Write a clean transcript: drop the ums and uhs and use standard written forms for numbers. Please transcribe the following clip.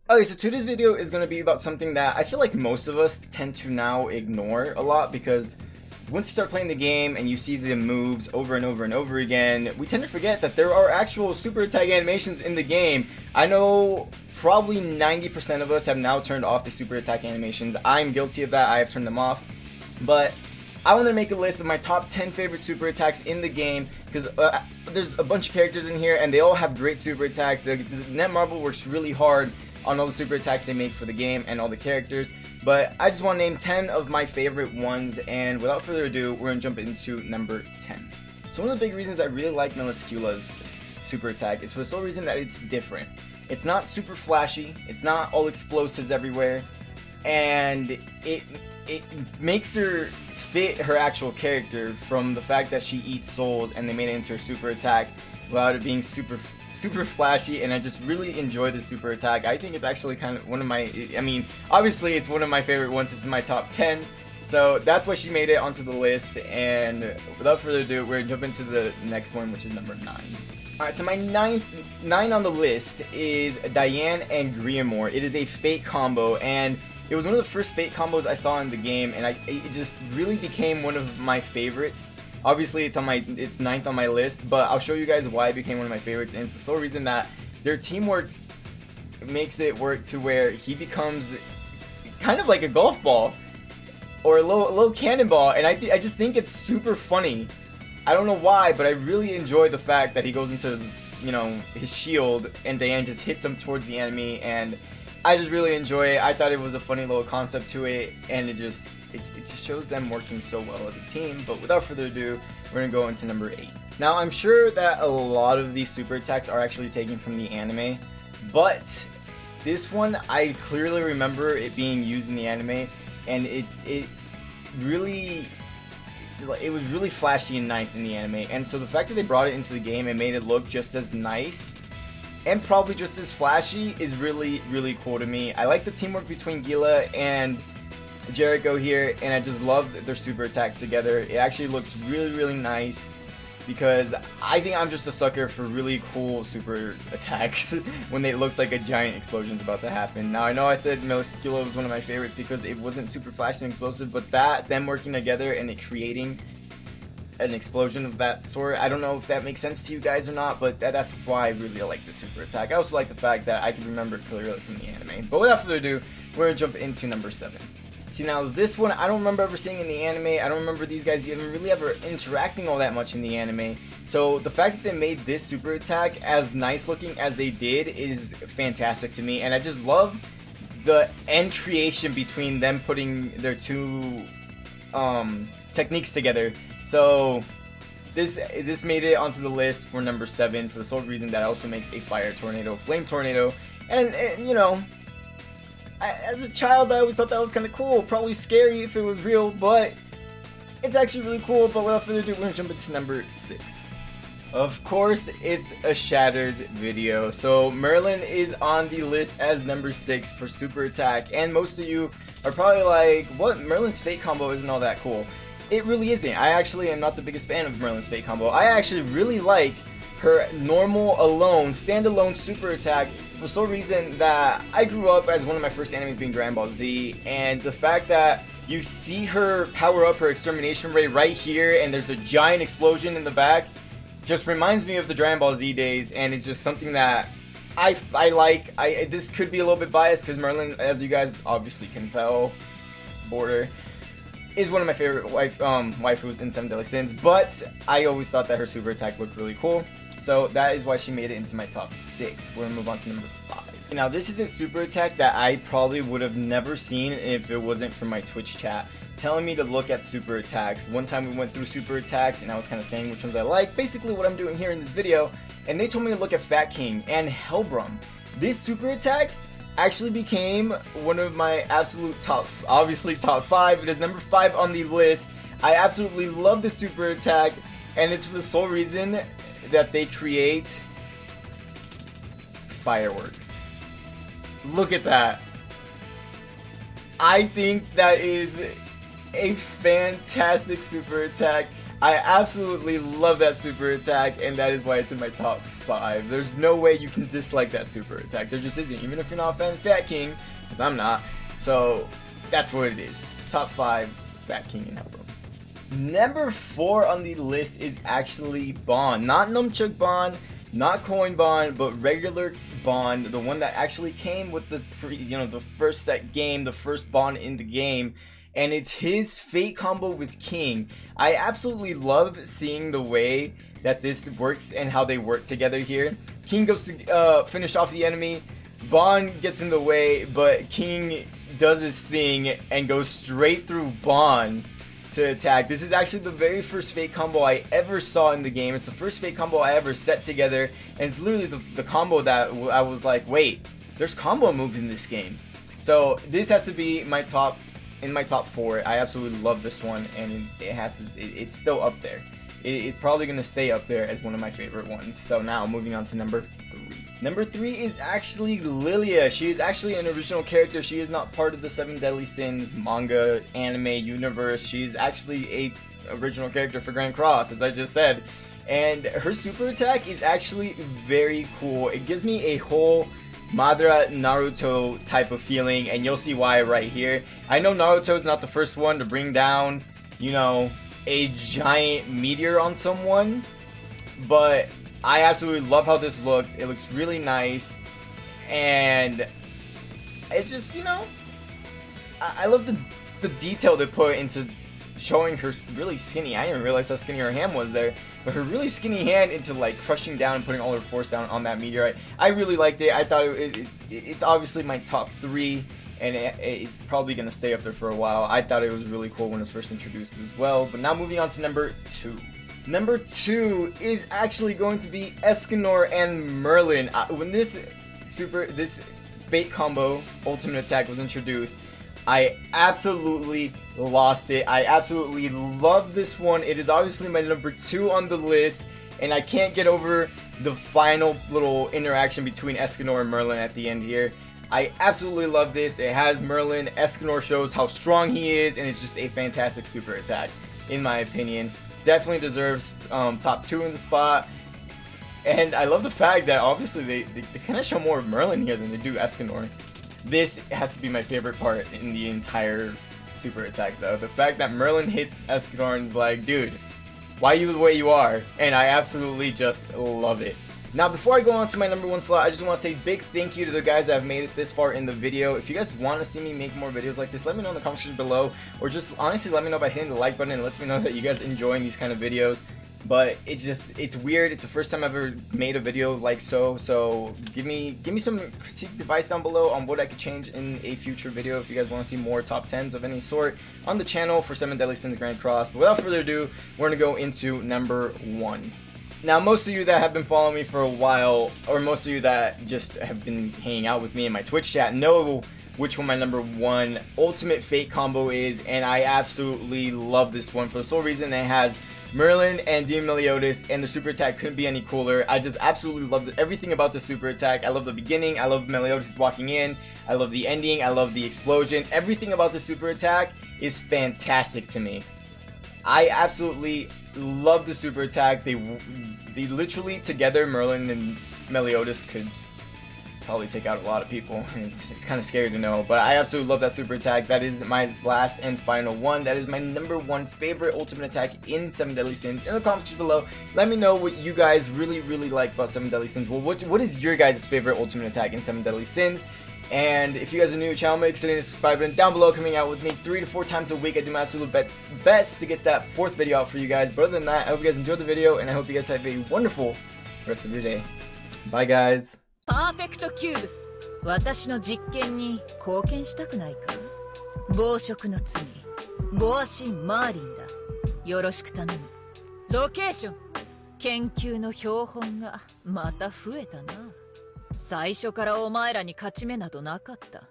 Okay, so today's video is going to be about something that I feel like most of us tend to now ignore a lot, because once you start playing the game and you see the moves over and over and over again, we tend to forget that there are actual super attack animations in the game. I know probably 90% of us have now turned off the super attack animations. I'm guilty of that. I have turned them off. But I want to make a list of my top 10 favorite super attacks in the game, because there's a bunch of characters in here and they all have great super attacks. The Netmarble works really hard on all the super attacks they make for the game and all the characters, but I just want to name 10 of my favorite ones, and without further ado, we're going to jump into number 10. So one of the big reasons I really like Meliscula's super attack is for the sole reason that it's different. It's not super flashy, it's not all explosives everywhere, and it makes her fit her actual character, from the fact that she eats souls and they made it into her super attack without it being super flashy. And I just really enjoy the super attack. I think it's actually kind of one of my, I mean, obviously it's one of my favorite ones. It's in my top 10, so that's why she made it onto the list. And without further ado, we're gonna jump into the next one, which is number 9. Alright, so my 9 on the list is Diane and Griamore. It is a fate combo, and it was one of the first fate combos I saw in the game, and it just really became one of my favorites. Obviously, it's 9th on my list, but I'll show you guys why it became one of my favorites, and it's the sole reason that their teamwork makes it work to where he becomes kind of like a golf ball or a little cannonball, and I just think it's super funny. I don't know why, but I really enjoy the fact that he goes into, you know, his shield and Diane just hits him towards the enemy, and I just really enjoy it. I thought it was a funny little concept to it, and it just shows them working so well as a team. But without further ado, we're gonna go into number 8. Now, I'm sure that a lot of these super attacks are actually taken from the anime, but this one I clearly remember it being used in the anime, and it was really flashy and nice in the anime. And so the fact that they brought it into the game and made it look just as nice and probably just as flashy is really, really cool to me. I like the teamwork between Gila and Jericho here, and I just love their super attack together. It actually looks really, really nice, because I think I'm just a sucker for really cool super attacks when it looks like a giant explosion is about to happen. Now, I know I said Meliscula was one of my favorites because it wasn't super flashy and explosive, but them working together and it creating an explosion of that sort, I don't know if that makes sense to you guys or not, but that's why I really like the super attack. I also like the fact that I can remember it clearly from the anime. But without further ado, we're gonna jump into number 7. See, now this one I don't remember ever seeing in the anime. I don't remember these guys even really ever interacting all that much in the anime. So the fact that they made this super attack as nice looking as they did is fantastic to me, and I just love the end creation between them putting their two techniques together. So this made it onto the list for number 7 for the sole reason that it also makes a fire tornado, flame tornado, and you know, as a child I always thought that was kind of cool. Probably scary if it was real, but it's actually really cool. But without further ado, we're gonna jump into number 6. Of course, it's a Shattered video. So Merlin is on the list as number 6 for super attack, and most of you are probably like, what? Merlin's fate combo isn't all that cool. It really isn't. I actually am not the biggest fan of Merlin's fate combo. I actually really like her normal standalone super attack, for the sole reason that I grew up as one of my first animes being Dragon Ball Z, and the fact that you see her power up her extermination ray right here and there's a giant explosion in the back just reminds me of the Dragon Ball Z days, and it's just something that I like. This could be a little bit biased because Merlin, as you guys obviously can tell, border, is one of my favorite waifus in 7 Deadly Sins, but I always thought that her super attack looked really cool. So that is why she made it into my top 6. We're gonna move on to number 5. Now, this is a super attack that I probably would have never seen if it wasn't for my Twitch chat telling me to look at super attacks. One time we went through super attacks and I was kind of saying which ones I like, basically what I'm doing here in this video, and they told me to look at Fat King and Hellbrum. This super attack actually became one of my absolute top 5. It is number 5 on the list. I absolutely love the super attack, and it's for the sole reason that they create fireworks. Look at that. I think that is a fantastic super attack. I absolutely love that super attack, and that is why it's in my top 5. There's no way you can dislike that super attack. There just isn't, even if you're not a fan of Fat King, because I'm not. So that's what it is. Top 5, Fat King and Elbow. Number 4 on the list is actually Bond. Not Nunchuk Bond, not Coin Bond, but regular Bond, the one that actually came with the the first set game, the first Bond in the game. And it's his Fate combo with King. I absolutely love seeing the way that this works and how they work together here. King goes to finish off the enemy, Bond gets in the way, but King does his thing and goes straight through Bond to attack. This is actually the very first Fate combo I ever saw in the game. It's the first Fate combo I ever set together, and it's literally the combo that I was like, wait, there's combo moves in this game. So this has to be my top 4. I absolutely love this one, and it's still up there. It's probably gonna stay up there as one of my favorite ones. So now moving on to number 3. Number 3 is actually Lilia. She is actually an original character. She is not part of the 7 Deadly Sins manga anime universe. She is actually a original character for Grand Cross, as I just said. And her super attack is actually very cool. It gives me a whole Madara Naruto type of feeling, and you'll see why right here. I know Naruto's not the first one to bring down, a giant meteor on someone, but I absolutely love how this looks. It looks really nice, and it just, I love the detail they put into showing her really skinny. I didn't realize how skinny her hand was there, but her really skinny hand into like crushing down and putting all her force down on that meteorite. I really liked it. I thought it's obviously my top 3, and it's probably gonna stay up there for a while. I thought it was really cool when it was first introduced as well. But now moving on to number 2. Number 2 is actually going to be Escanor and Merlin. When this Fate combo ultimate attack was introduced, I absolutely lost it. I absolutely love this one. It is obviously my number 2 on the list, and I can't get over the final little interaction between Escanor and Merlin at the end here. I absolutely love this. It has Merlin. Escanor shows how strong he is, and it's just a fantastic super attack, in my opinion. Definitely deserves top 2 in the spot. And I love the fact that obviously they kind of show more of Merlin here than they do Escanor. This has to be my favorite part in the entire super attack, though. The fact that Merlin hits Escanor and is like, dude, why are you the way you are? And I absolutely just love it. Now, before I go on to my number 1 slot, I just want to say big thank you to the guys that have made it this far in the video. If you guys want to see me make more videos like this, let me know in the comment section below, or just honestly let me know by hitting the like button. It lets me know that you guys enjoying these kind of videos. But it's weird. It's the first time I've ever made a video like so give me some critique advice down below on what I could change in a future video if you guys want to see more top 10s of any sort on the channel for 7 Deadly Sins Grand Cross. But without further ado, we're gonna go into number 1. Now, most of you that have been following me for a while, or most of you that just have been hanging out with me in my Twitch chat, know which one my number 1 ultimate Fate combo is, and I absolutely love this one for the sole reason it has Merlin and Demon Meliodas, and the super attack couldn't be any cooler. I just absolutely love everything about the super attack. I love the beginning, I love Meliodas walking in, I love the ending, I love the explosion. Everything about the super attack is fantastic to me. I absolutely love the super attack. They literally together, Merlin and Meliodas could probably take out a lot of people. It's kind of scary to know, but I absolutely love that super attack. That is my last and final one. That is my number 1 favorite ultimate attack in 7 Deadly Sins. In the comments below, let me know what you guys really like about 7 Deadly Sins. Well, what is your guys' favorite ultimate attack in 7 Deadly Sins? And if you guys are new to the channel, make sure to hit the subscribe button down below. Coming out with me 3 to 4 times a week. I do my absolute best to get that 4th video out for you guys. But other than that, I hope you guys enjoyed the video, and I hope you guys have a wonderful rest of your day. Bye, guys. パーフェクトキューブ、私の実験に貢献したくないか？暴食の罪、ボアシン・マーリンだ。よろしく頼む。ロケーション、研究の標本がまた増えたな。最初からお前らに勝ち目などなかった。